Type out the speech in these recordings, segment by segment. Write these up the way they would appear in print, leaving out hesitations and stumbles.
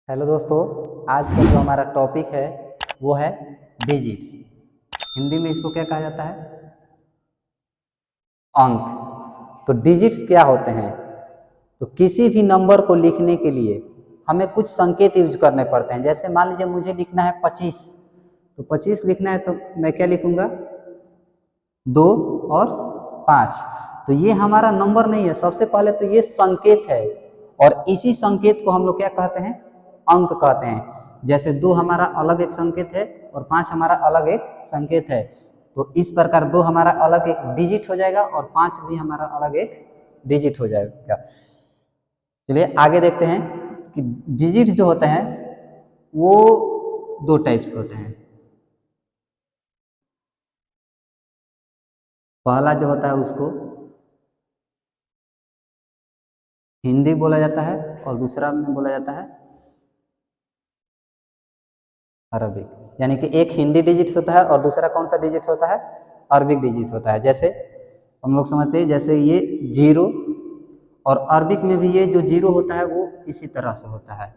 Hello दोस्तों, आज का जो हमारा टॉपिक है वो है डिजिट्स। हिंदी में इसको क्या कहा जाता है? अंक। तो डिजिट्स क्या होते हैं? तो किसी भी नंबर को लिखने के लिए हमें कुछ संकेत यूज करने पड़ते हैं। जैसे मान लीजिए मुझे लिखना है 25, तो 25 लिखना है तो मैं क्या लिखूंगा? 2 और 5। तो ये हमारा नंबर नहीं है, सबसे पहले तो ये संकेत है और इसी संकेत को हम लोग क्या कहते हैं? अंक कहते हैं। जैसे 2 हमारा अलग एक संकेत है और 5 हमारा अलग एक संकेत है। तो इस प्रकार 2 हमारा अलग एक डिजिट हो जाएगा और 5 भी हमारा अलग एक डिजिट हो जाएगा। चलिए आगे देखते हैं कि डिजिट जो होते हैं वो 2 टाइप्स के होते हैं। पहला जो होता है उसको हिंदी बोला जाता है और दूसरा में बोला जाता है अरबिक। यानी कि एक हिंदी डिजिट होता है और दूसरा कौन सा डिजिट होता है? अरबिक डिजिट होता है। जैसे हम लोग समझते हैं, जैसे ये 0 और अरबिक में भी ये जो 0 होता है वो इसी तरह से होता है।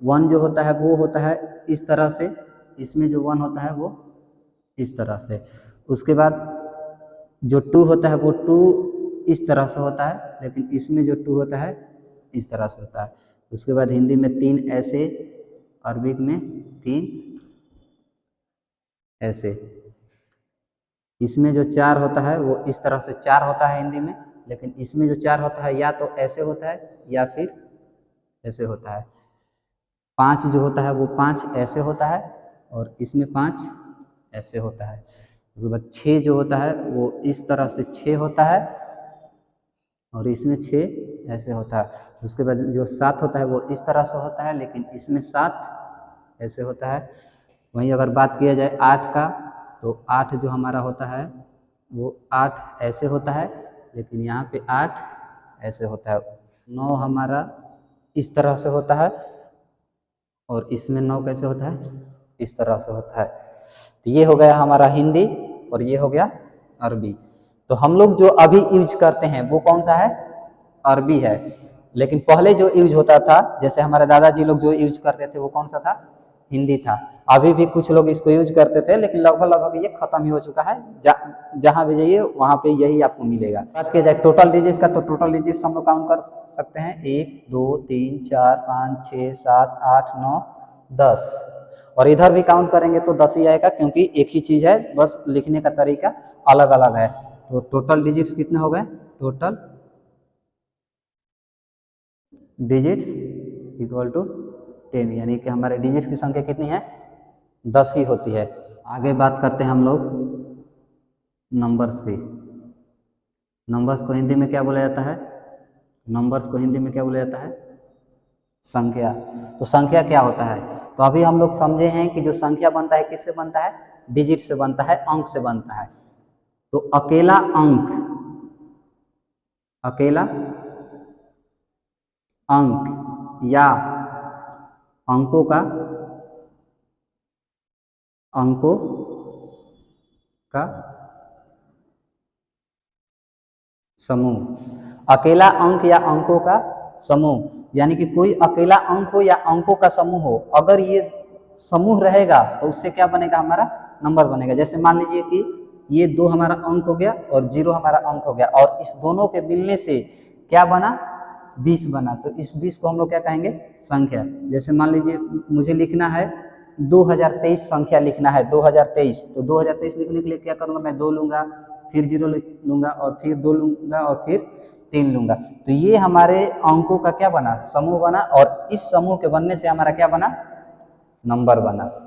1 जो होता है वो होता है इस तरह से, इसमें जो 1 होता है वो इस तरह से। उसके बाद जो 2 होता है वो 2 इस तरह से होता है, लेकिन इसमें जो 2 होता है इस तरह से होता है। उसके बाद हिंदी में 3 ऐसे, अरबिक में 3 ऐसे। इसमें जो 4 होता है वो इस तरह से 4 होता है हिंदी में, लेकिन इसमें जो 4 होता है या तो ऐसे होता है या फिर ऐसे होता है। 5 जो होता है वो 5 ऐसे होता है और इसमें 5 ऐसे होता है। उसके बाद 6 जो होता है वो इस तरह से 6 होता है और इसमें 6 ऐसे होता है। उसके बाद जो 7 होता है वो इस तरह से होता है, लेकिन इसमें 7 ऐसे होता है। वहीं अगर बात किया जाए 8 का, तो 8 जो हमारा होता है वो 8 ऐसे होता है, लेकिन यहाँ पे 8 ऐसे होता है। 9 हमारा इस तरह से होता है और इसमें 9 कैसे होता है? इस तरह से होता है। तो ये हो गया हमारा हिंदी और ये हो गया अरबी। तो हम लोग जो अभी यूज करते हैं वो कौन सा है? अरबी है। लेकिन पहले जो यूज होता था, जैसे हमारे दादाजी लोग जो यूज करते थे वो कौन सा था? हिंदी था। अभी भी कुछ लोग इसको यूज करते थे, लेकिन लगभग ये खत्म ही हो चुका है। जहां भी जाइए वहां पे यही आपको मिलेगा। बात किया जाए टोटल डिजिट्स का, तो टोटल डिजिट्स हम लोग काउंट कर सकते हैं 1 2 3 4 5 6 7 8 9 10। और इधर भी काउंट करेंगे तो 10 ही आएगा, क्योंकि एक ही चीज है, बस लिखने का तरीका अलग अलग है। तो टोटल डिजिट्स कितने हो गए? टोटल डिजिट्स इक्वल टू 10, यानी कि हमारे डिजिट्स की संख्या कितनी है? 10 ही होती है। आगे बात करते हैं हम लोग नंबर्स की। नंबर्स को हिंदी में क्या बोला जाता है? नंबर्स को हिंदी में क्या बोला जाता है? संख्या। तो संख्या क्या होता है? तो अभी हम लोग समझे हैं कि जो संख्या बनता है किससे बनता है? डिजिट से बनता है, अंक से बनता है। तो अकेला अंक, अकेला अंक या अंकों का समूह। अकेला अंक या अंकों का समूह, यानी कि कोई अकेला अंक हो या अंकों का समूह हो, अगर ये समूह रहेगा तो उससे क्या बनेगा? हमारा नंबर बनेगा। जैसे मान लीजिए कि ये 2 हमारा अंक हो गया और 0 हमारा अंक हो गया, और इस दोनों के मिलने से क्या बना? 20 बना। तो इस 20 को हम लोग क्या कहेंगे? संख्या। जैसे मान लीजिए मुझे लिखना है 2023, संख्या लिखना है 2023। तो 2023 लिखने के लिए क्या करूँगा? मैं 2 लूँगा, फिर 0 लूँगा और फिर 2 लूँगा और फिर 3 लूँगा। तो ये हमारे अंकों का क्या बना? समूह बना, और इस समूह के बनने से हमारा क्या बना? नंबर बना।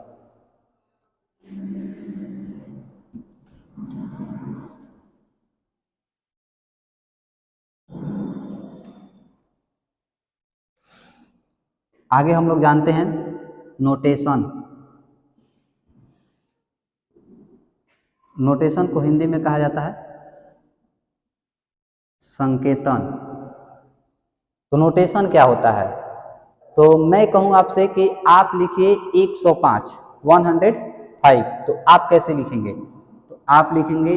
आगे हम लोग जानते हैं नोटेशन। नोटेशन को हिंदी में कहा जाता है संकेतन। तो नोटेशन क्या होता है? तो मैं कहूँ आपसे कि आप लिखिए 105, 105। तो आप कैसे लिखेंगे? तो आप लिखेंगे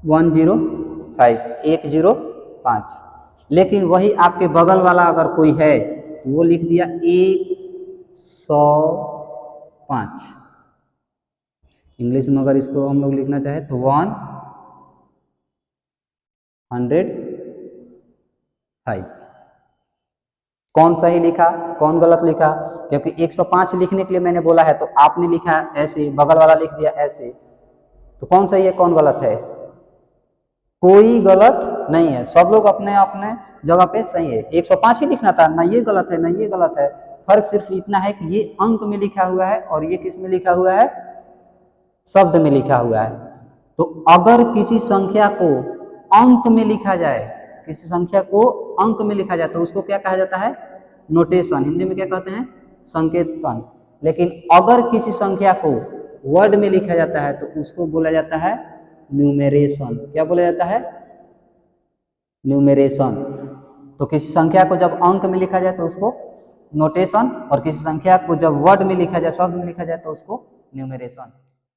105, 105। लेकिन वही आपके बगल वाला अगर कोई है तो वो लिख दिया 105। इंग्लिश में अगर इसको हम लोग लिखना चाहे तो 105। कौन सही लिखा, कौन गलत लिखा? क्योंकि 105 लिखने के लिए मैंने बोला है, तो आपने लिखा ऐसे, बगल वाला लिख दिया ऐसे, तो कौन सही है कौन गलत है? कोई गलत नहीं है, सब लोग अपने अपने जगह पे सही है। 105 ही लिखना था, ना ये गलत है ना ये गलत है। फर्क सिर्फ इतना है कि ये अंक में लिखा हुआ है और ये किस में लिखा हुआ है? शब्द में लिखा हुआ है। तो अगर किसी संख्या को अंक में लिखा जाए, किसी संख्या को अंक में लिखा जाए तो उसको क्या कहा जाता है? नोटेशन। हिंदी में क्या कहते हैं? संकेतन। लेकिन अगर किसी संख्या को वर्ड में लिखा जाता है तो उसको बोला जाता है न्यूमेरेशन। क्या बोला जाता है? न्यूमेरेशन। तो किसी संख्या को जब अंक में लिखा जाए तो उसको नोटेशन, और किसी संख्या को जब वर्ड में लिखा जाए, शब्द में लिखा जाए तो उसको न्यूमेरेशन।